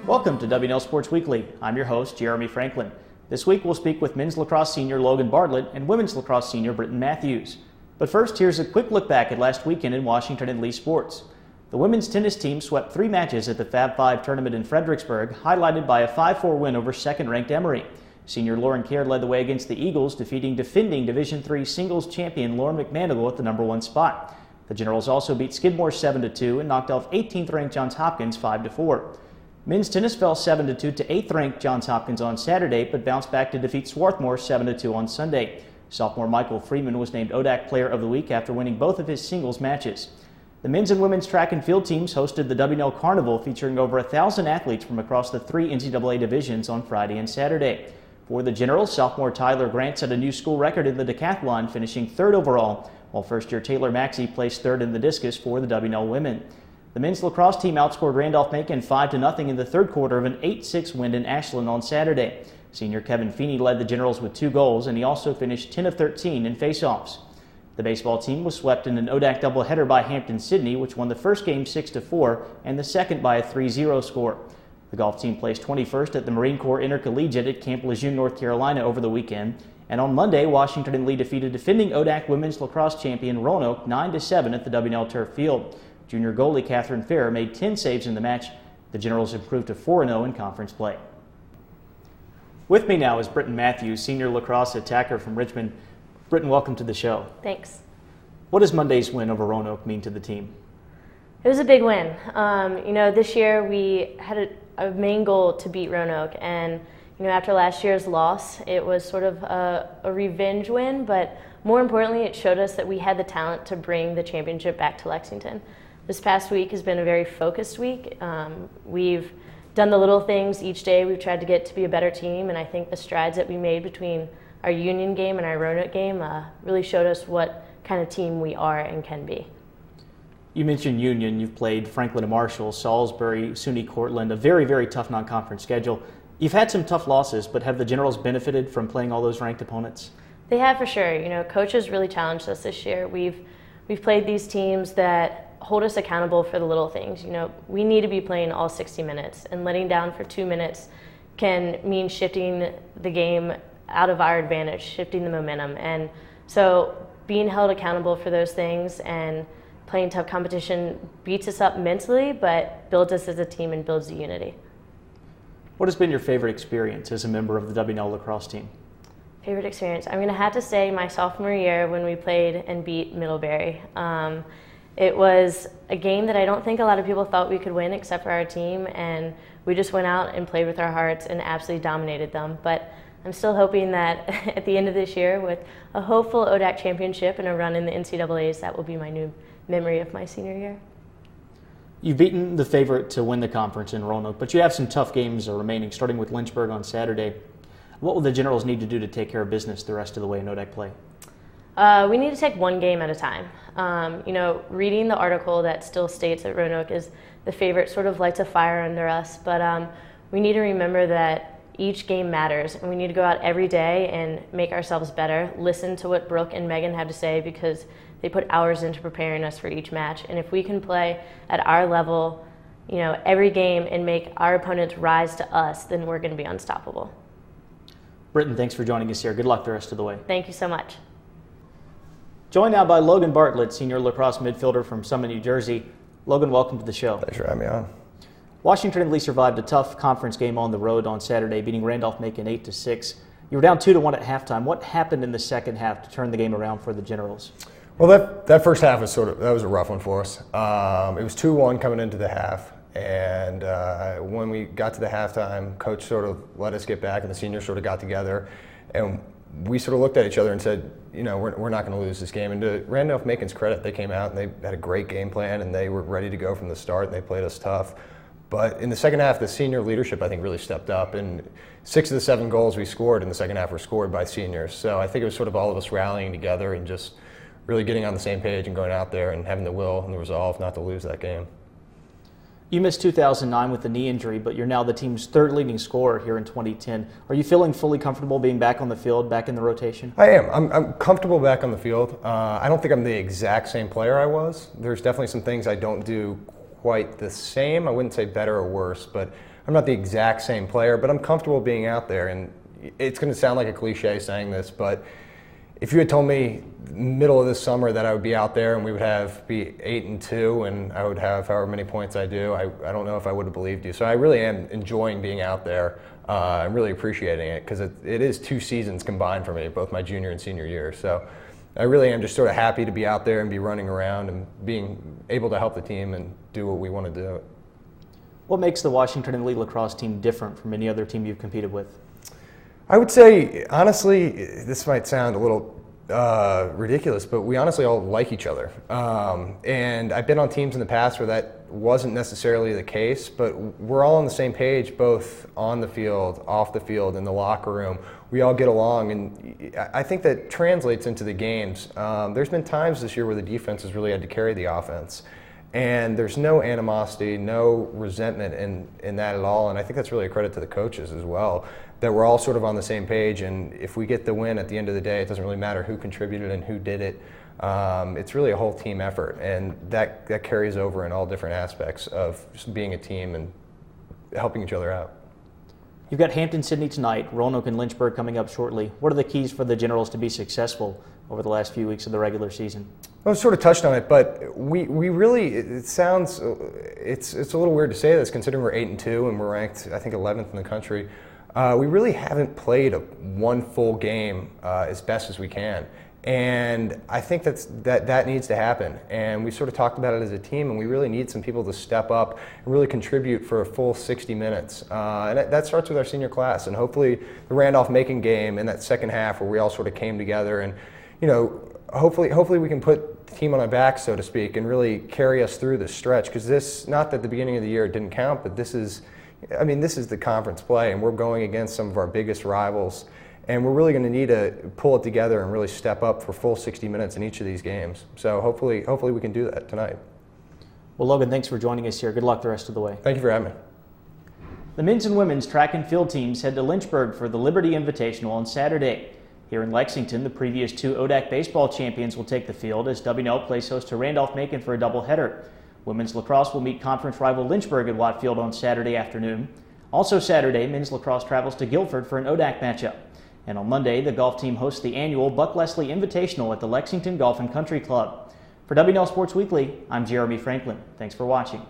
Welcome to WNL Sports Weekly. I'm your host, Jeremy Franklin. This week we'll speak with men's lacrosse senior Logan Bartlett and women's lacrosse senior Britten Mathews. But first, here's a quick look back at last weekend in Washington and Lee sports. The women's tennis team swept 3 matches at the Fab 5 tournament in Fredericksburg, highlighted by a 5-4 win over second-ranked Emory. Senior Lauren Kerr led the way against the Eagles, defeating defending Division III singles champion Lauren McManigal at the #1 spot. The Generals also beat Skidmore 7-2 and knocked off 18th-ranked Johns Hopkins 5-4. Men's tennis fell 7-2 to 8th-ranked Johns Hopkins on Saturday, but bounced back to defeat Swarthmore 7-2 on Sunday. Sophomore Michael Freeman was named ODAC Player of the Week after winning both of his singles matches. The men's and women's track and field teams hosted the WNL Carnival, featuring over 1,000 athletes from across the 3 NCAA divisions on Friday and Saturday. For the Generals, sophomore Tyler Grant set a new school record in the decathlon, finishing 3rd overall, while first-year Taylor Maxey placed 3rd in the discus for the WNL women. The men's lacrosse team outscored Randolph-Macon 5-0 in the 3rd quarter of an 8-6 win in Ashland on Saturday. Senior Kevin Feeney led the Generals with 2 goals, and he also finished 10 of 13 in faceoffs. The baseball team was swept in an ODAC doubleheader by Hampton-Sydney, which won the first game 6-4 and the second by a 3-0 score. The golf team placed 21st at the Marine Corps Intercollegiate at Camp Lejeune, North Carolina over the weekend. And on Monday, Washington and Lee defeated defending ODAC women's lacrosse champion Roanoke 9-7 at the WNL Turf Field. Junior goalie Catherine Fair made 10 saves in the match. The Generals improved to 4-0 in conference play. With me now is Britten Mathews, senior lacrosse attacker from Richmond. Britten, welcome to the show. Thanks. What does Monday's win over Roanoke mean to the team? It was a big win. This year we had a main goal to beat Roanoke, and after last year's loss, it was sort of a revenge win, but more importantly, it showed us that we had the talent to bring the championship back to Lexington. This past week has been a very focused week. We've done the little things each day. We've tried to get to be a better team, and I think the strides that we made between our Union game and our Roanoke game really showed us what kind of team we are and can be. You mentioned Union. You've played Franklin and Marshall, Salisbury, SUNY Cortland, a very, very tough non-conference schedule. You've had some tough losses, but have the Generals benefited from playing all those ranked opponents? They have, for sure. Coaches really challenged us this year. We've played these teams that hold us accountable for the little things. We need to be playing all 60 minutes, and letting down for 2 minutes can mean shifting the game out of our advantage, shifting the momentum. And so being held accountable for those things and playing tough competition beats us up mentally, but builds us as a team and builds the unity. What has been your favorite experience as a member of the WNL lacrosse team? Favorite experience? I'm going to have to say my sophomore year when we played and beat Middlebury. It was a game that I don't think a lot of people thought we could win except for our team, and we just went out and played with our hearts and absolutely dominated them. But I'm still hoping that at the end of this year, with a hopeful ODAC championship and a run in the NCAAs, that will be my new memory of my senior year. You've beaten the favorite to win the conference in Roanoke, but you have some tough games remaining, starting with Lynchburg on Saturday. What will the Generals need to do to take care of business the rest of the way in ODAC play? We need to take one game at a time. Reading the article that still states that Roanoke is the favorite sort of lights a fire under us, but we need to remember that each game matters, and we need to go out every day and make ourselves better, listen to what Brooke and Megan have to say, because they put hours into preparing us for each match. And if we can play at our level, every game and make our opponents rise to us, then we're going to be unstoppable. Britten, thanks for joining us here. Good luck the rest of the way. Thank you so much. Joined now by Logan Bartlett, senior lacrosse midfielder from Summit, New Jersey. Logan, welcome to the show. Thanks for having me on. Washington and Lee survived a tough conference game on the road on Saturday, beating Randolph-Macon 8-6. You were down 2-1 at halftime. What happened in the second half to turn the game around for the Generals? Well, that first half was that was a rough one for us. It was 2-1 coming into the half, and when we got to the halftime, coach sort of let us get back, and the seniors sort of got together, and we sort of looked at each other and said, we're not going to lose this game. And to Randolph-Macon's credit, they came out and they had a great game plan, and they were ready to go from the start, and they played us tough. But in the second half, the senior leadership, I think, really stepped up, and 6 of the 7 goals we scored in the second half were scored by seniors. So I think it was sort of all of us rallying together and just really getting on the same page and going out there and having the will and the resolve not to lose that game. You missed 2009 with a knee injury, but you're now the team's third leading scorer here in 2010. Are you feeling fully comfortable being back on the field, back in the rotation? I am. I'm comfortable back on the field. I don't think I'm the exact same player I was. There's definitely some things I don't do quite the same. I wouldn't say better or worse, but I'm not the exact same player, but I'm comfortable being out there. And it's going to sound like a cliche saying this, but if you had told me middle of this summer that I would be out there and we would be 8-2 and I would have however many points I do, I don't know if I would have believed you. So I really am enjoying being out there. I'm really appreciating it because it is 2 seasons combined for me, both my junior and senior year. So I really am just sort of happy to be out there and be running around and being able to help the team and do what we want to do. What makes the Washington Elite Lacrosse team different from any other team you've competed with? I would say, honestly, this might sound a little ridiculous, but we honestly all like each other. And I've been on teams in the past where that wasn't necessarily the case, but we're all on the same page, both on the field, off the field, in the locker room. We all get along, and I think that translates into the games. There's been times this year where the defense has really had to carry the offense. And there's no animosity, no resentment in that at all. And I think that's really a credit to the coaches as well, that we're all sort of on the same page. And if we get the win at the end of the day, it doesn't really matter who contributed and who did it. It's really a whole team effort. And that carries over in all different aspects of just being a team and helping each other out. You've got Hampton-Sydney tonight, Roanoke and Lynchburg coming up shortly. What are the keys for the Generals to be successful over the last few weeks of the regular season? Well, I sort of touched on it, but we really, it's a little weird to say this considering we're 8-2 and we're ranked, I think, 11th in the country. We really haven't played one full game as best as we can. And I think that needs to happen. And we sort of talked about it as a team, and we really need some people to step up and really contribute for a full 60 minutes. And that starts with our senior class. And hopefully the Randolph-Macon game in that second half where we all sort of came together and, hopefully we can put the team on our back, so to speak, and really carry us through this stretch. Because this, not that the beginning of the year didn't count, but this is the conference play, and we're going against some of our biggest rivals. And we're really going to need to pull it together and really step up for full 60 minutes in each of these games. So hopefully we can do that tonight. Well, Logan, thanks for joining us here. Good luck the rest of the way. Thank you for having me. The men's and women's track and field teams head to Lynchburg for the Liberty Invitational on Saturday. Here in Lexington, the previous 2 ODAC baseball champions will take the field as W&L plays host to Randolph-Macon for a doubleheader. Women's lacrosse will meet conference rival Lynchburg at Watt Field on Saturday afternoon. Also Saturday, men's lacrosse travels to Guilford for an ODAC matchup. And on Monday, the golf team hosts the annual Buck Leslie Invitational at the Lexington Golf and Country Club. For W&L Sports Weekly, I'm Jeremy Franklin. Thanks for watching.